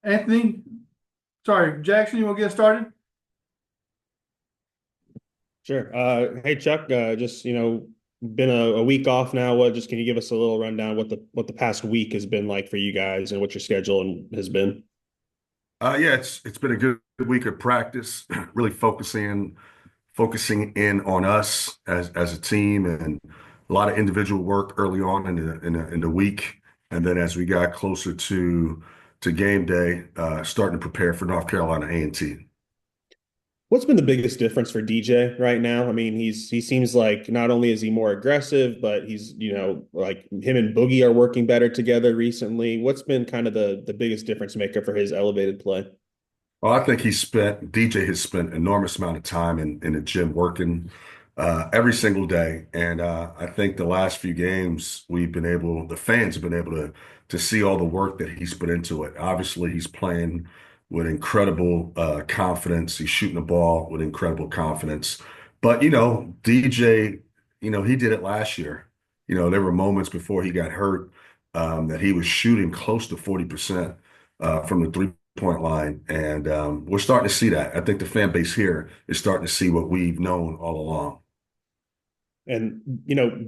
Anthony, sorry, Jackson, you want to get started? Sure. Hey Chuck, just been a week off now. What just can you give us a little rundown what the past week has been like for you guys and what your schedule has been? Yeah, it's been a good week of practice, really focusing in on us as a team, and a lot of individual work early on in the week, and then as we got closer to game day, starting to prepare for North Carolina A&T. What's been the biggest difference for DJ right now? I mean, he seems like not only is he more aggressive, but he's, like him and Boogie are working better together recently. What's been kind of the biggest difference maker for his elevated play? Well, I think DJ has spent enormous amount of time in the gym working every single day. And I think the last few games the fans have been able to see all the work that he's put into it. Obviously, he's playing with incredible confidence. He's shooting the ball with incredible confidence. But, DJ, he did it last year. There were moments before he got hurt that he was shooting close to 40% from the three-point line. And we're starting to see that. I think the fan base here is starting to see what we've known all along. And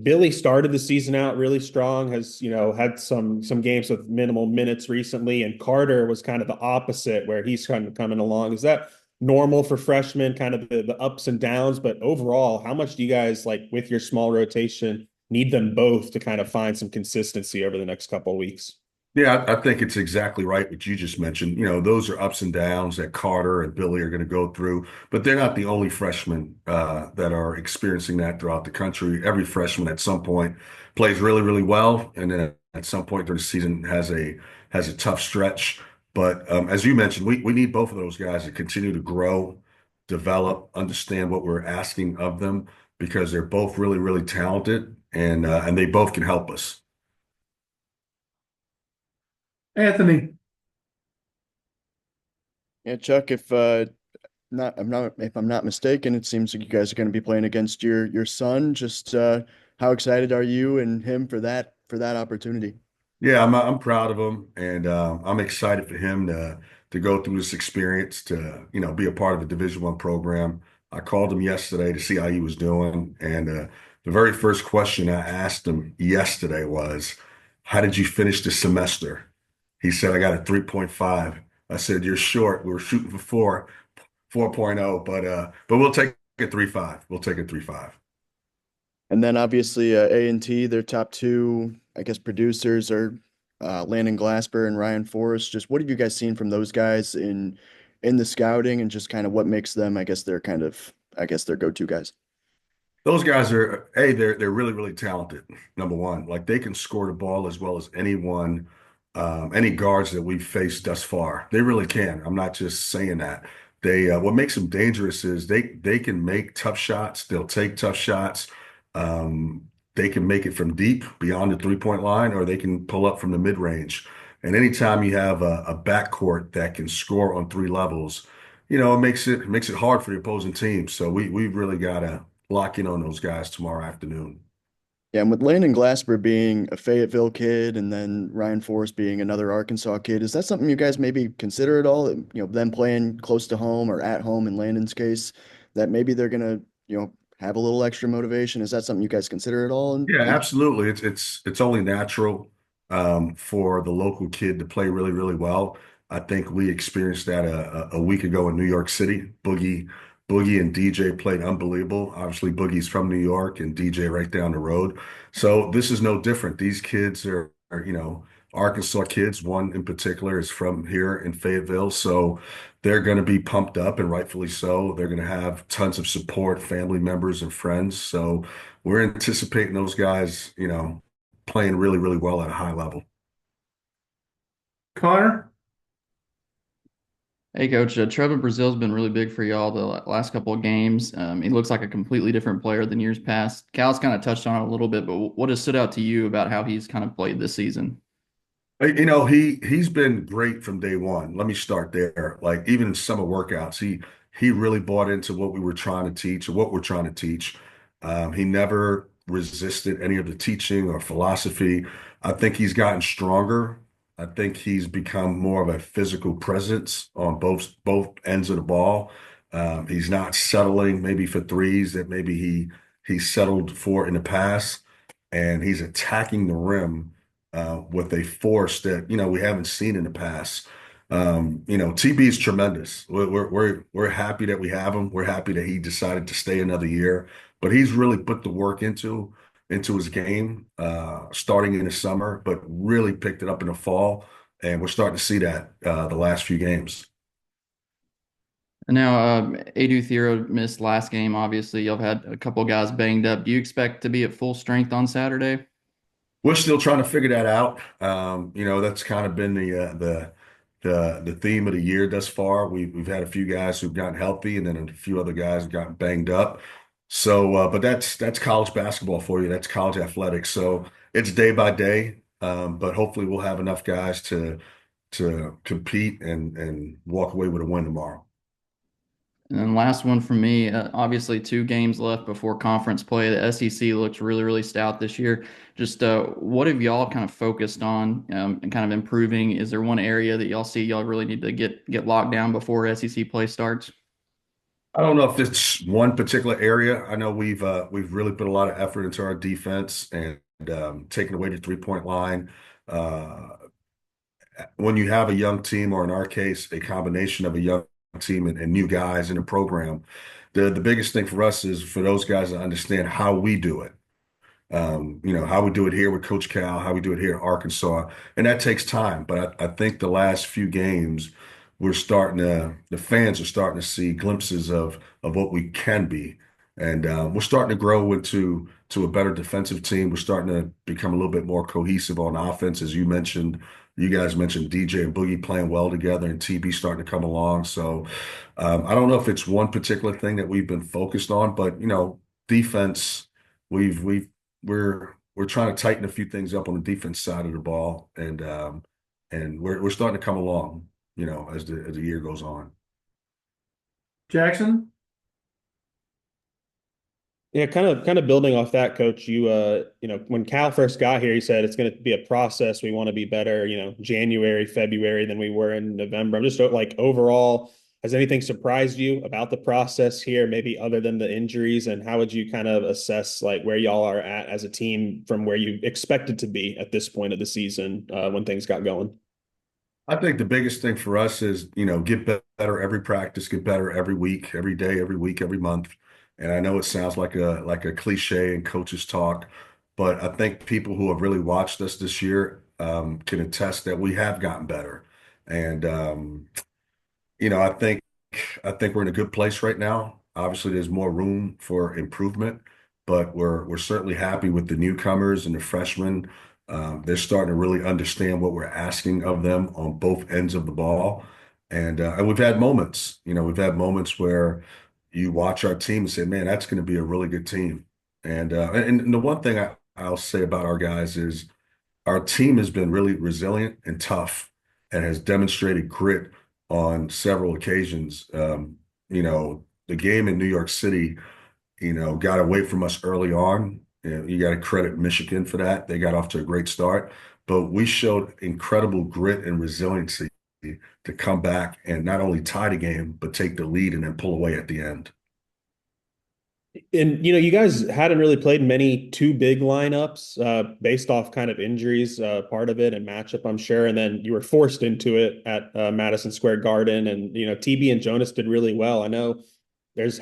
Billy started the season out really strong, has had some games with minimal minutes recently, and Carter was kind of the opposite, where he's kind of coming along. Is that normal for freshmen, kind of the ups and downs? But overall, how much do you guys, like with your small rotation, need them both to kind of find some consistency over the next couple of weeks? Yeah, I think it's exactly right what you just mentioned. Those are ups and downs that Carter and Billy are going to go through, but they're not the only freshmen that are experiencing that throughout the country. Every freshman at some point plays really, really well, and then at some point during the season has a tough stretch. But as you mentioned, we need both of those guys to continue to grow, develop, understand what we're asking of them because they're both really, really talented, and they both can help us. Anthony, Yeah, Chuck, if I'm not mistaken, it seems like you guys are going to be playing against your son. Just how excited are you and him for that opportunity? Yeah, I'm proud of him, and I'm excited for him to go through this experience to be a part of a Division I program. I called him yesterday to see how he was doing, and the very first question I asked him yesterday was, "How did you finish the semester?" He said, "I got a 3.5." I said, "You're short. We were shooting for 4.0, but we'll take a 3.5. We'll take a 3.5." And then obviously A&T, their top two, I guess, producers are Landon Glasper and Ryan Forrest. Just what have you guys seen from those guys in the scouting and just kind of what makes them, I guess, their go-to guys? Those guys they're really, really talented. Number one, like they can score the ball as well as anyone, any guards that we've faced thus far. They really can. I'm not just saying that. What makes them dangerous is they can make tough shots. They'll take tough shots. They can make it from deep beyond the three-point line, or they can pull up from the mid-range. And anytime you have a backcourt that can score on three levels, it makes it hard for the opposing team. So we've really got to lock in on those guys tomorrow afternoon. Yeah, and with Landon Glasper being a Fayetteville kid and then Ryan Forrest being another Arkansas kid, is that something you guys maybe consider at all? Them playing close to home or at home in Landon's case, that maybe they're gonna, have a little extra motivation. Is that something you guys consider at all? Yeah, absolutely. It's only natural for the local kid to play really, really well. I think we experienced that a week ago in New York City. Boogie and DJ played unbelievable. Obviously, Boogie's from New York and DJ right down the road. So this is no different. These kids are Arkansas kids. One in particular is from here in Fayetteville. So they're going to be pumped up, and rightfully so. They're going to have tons of support, family members and friends. So we're anticipating those guys, playing really, really well at a high level. Connor, Hey, Coach. Trevon Brazile has been really big for y'all the last couple of games. He looks like a completely different player than years past. Cal's kind of touched on it a little bit, but what has stood out to you about how he's kind of played this season? He's been great from day one. Let me start there. Like even in summer workouts, he really bought into what we were trying to teach or what we're trying to teach. He never resisted any of the teaching or philosophy. I think he's gotten stronger I think he's become more of a physical presence on both ends of the ball. He's not settling maybe for threes that maybe he settled for in the past, and he's attacking the rim with a force that we haven't seen in the past. TB is tremendous. We're happy that we have him. We're happy that he decided to stay another year, but he's really put the work into his game starting in the summer, but really picked it up in the fall, and we're starting to see that the last few games. And now, Adu Thero missed last game. Obviously, y'all have had a couple guys banged up. Do you expect to be at full strength on Saturday? We're still trying to figure that out. That's kind of been the theme of the year thus far. We've had a few guys who've gotten healthy, and then a few other guys have gotten banged up. So, but that's college basketball for you. That's college athletics. So it's day by day. But hopefully we'll have enough guys to compete and walk away with a win tomorrow. And then last one from me, obviously 2 games left before conference play. The SEC looks really, really stout this year. Just what have y'all kind of focused on and kind of improving? Is there one area that y'all see y'all really need to get locked down before SEC play starts? I don't know if it's one particular area. I know we've really put a lot of effort into our defense and taking away the 3-point line. When you have a young team, or in our case, a combination of a young team and new guys in the program, the biggest thing for us is for those guys to understand how we do it. How we do it here with Coach Cal, how we do it here in Arkansas, and that takes time. But I think the last few games, the fans are starting to see glimpses of what we can be, and we're starting to grow into a better defensive team. We're starting to become a little bit more cohesive on offense, as you guys mentioned DJ and Boogie playing well together, and TB starting to come along. So I don't know if it's one particular thing that we've been focused on, but defense, we're trying to tighten a few things up on the defense side of the ball, and we're starting to come along, as the year goes on. Jackson? Yeah, kind of building off that, Coach. When Cal first got here, he said it's going to be a process. We want to be better, January, February than we were in November. I'm just like, overall, has anything surprised you about the process here, maybe other than the injuries? And how would you kind of assess like where y'all are at as a team from where you expected to be at this point of the season when things got going? I think the biggest thing for us is, get better every practice, get better every week, every day, every week, every month. And I know it sounds like a cliche and coaches talk, but I think people who have really watched us this year can attest that we have gotten better. And I think we're in a good place right now. Obviously, there's more room for improvement, but we're certainly happy with the newcomers and the freshmen. They're starting to really understand what we're asking of them on both ends of the ball. And we've had moments, where you watch our team and say, man, that's going to be a really good team. And the one thing I'll say about our guys is our team has been really resilient and tough and has demonstrated grit on several occasions. The game in New York City, got away from us early on. You got to credit Michigan for that. They got off to a great start, but we showed incredible grit and resiliency to come back and not only tie the game, but take the lead and then pull away at the end. And you guys hadn't really played many two big lineups based off kind of injuries, part of it, and matchup, I'm sure. And then you were forced into it at Madison Square Garden, and TB and Jonas did really well. I know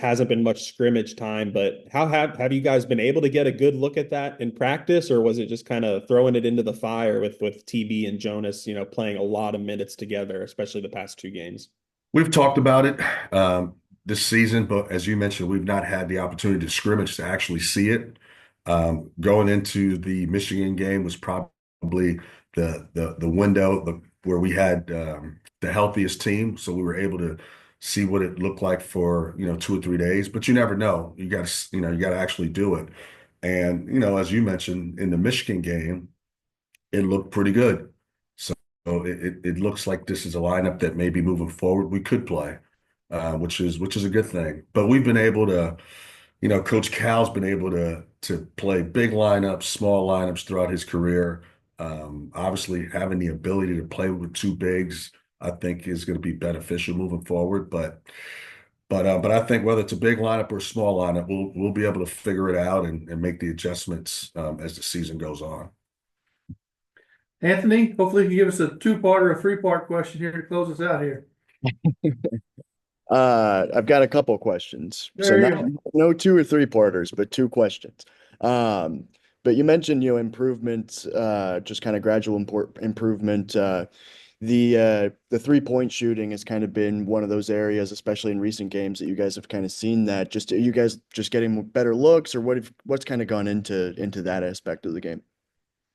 hasn't been much scrimmage time, but how have you guys been able to get a good look at that in practice, or was it just kind of throwing it into the fire with TB and Jonas, playing a lot of minutes together, especially the past 2 games? We've talked about it this season, but as you mentioned, we've not had the opportunity to scrimmage to actually see it. Going into the Michigan game was probably the window where we had the healthiest team, so we were able to see what it looked like for 2 or 3 days. But you never know. You got to actually do it. And as you mentioned in the Michigan game, it looked pretty good. So it looks like this is a lineup that maybe moving forward we could play, which is a good thing. But we've been able to, Coach Cal's been able to play big lineups, small lineups throughout his career. Obviously, having the ability to play with two bigs, I think, is going to be beneficial moving forward. But I think whether it's a big lineup or a small lineup, we'll be able to figure it out and make the adjustments as the season goes on. Anthony, hopefully you can give us a two-part or a three-part question here to close us out here. I've got a couple questions. So There you no 2 or 3 parters, but 2 questions. But you mentioned, improvements, just kind of gradual improvement. The 3-point shooting has kind of been one of those areas, especially in recent games, that you guys have kind of seen that. Just are you guys just getting better looks, or what's kind of gone into that aspect of the game?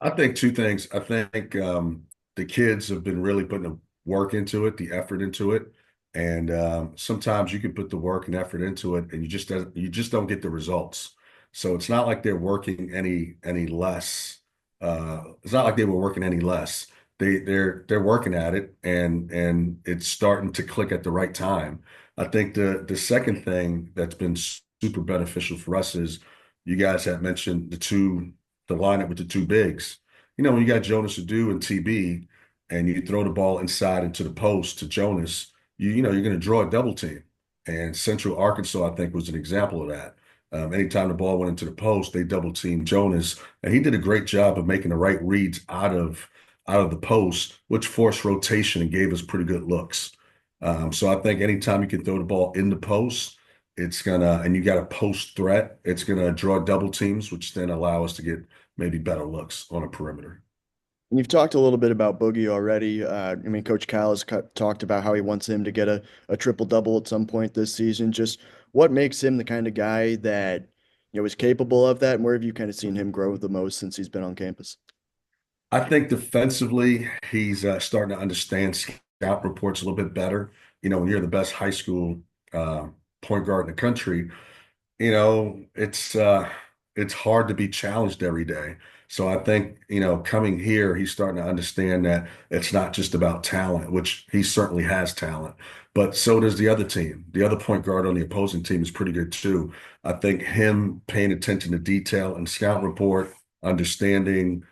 I think two things. I think the kids have been really putting the work into it, the effort into it, and sometimes you can put the work and effort into it, and you just don't get the results. So it's not like they're working any less. It's not like they were working any less. They're working at it, and it's starting to click at the right time. I think the second thing that's been super beneficial for us is you guys have mentioned the lineup with the two bigs. When you got Jonas Adu and TB, and you throw the ball inside into the post to Jonas, you're going to draw a double team. And Central Arkansas, I think, was an example of that. Anytime the ball went into the post, they double teamed Jonas, and he did a great job of making the right reads out of the post, which forced rotation and gave us pretty good looks. So I think anytime you can throw the ball in the post, and you got a post threat, it's gonna draw double teams, which then allow us to get maybe better looks on a perimeter. You've talked a little bit about Boogie already. Coach Cal has talked about how he wants him to get a triple-double at some point this season. Just what makes him the kind of guy that, is capable of that, and where have you kind of seen him grow the most since he's been on campus? I think defensively, he's starting to understand scout reports a little bit better. When you're the best high school point guard in the country, it's hard to be challenged every day. So I think, coming here, he's starting to understand that it's not just about talent, which he certainly has talent, but so does the other team. The other point guard on the opposing team is pretty good too. I think him paying attention to detail and scout report, understanding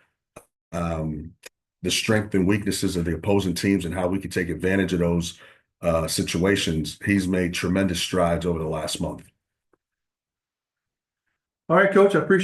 the strength and weaknesses of the opposing teams and how we can take advantage of those situations, he's made tremendous strides over the last month. All right, Coach, I appreciate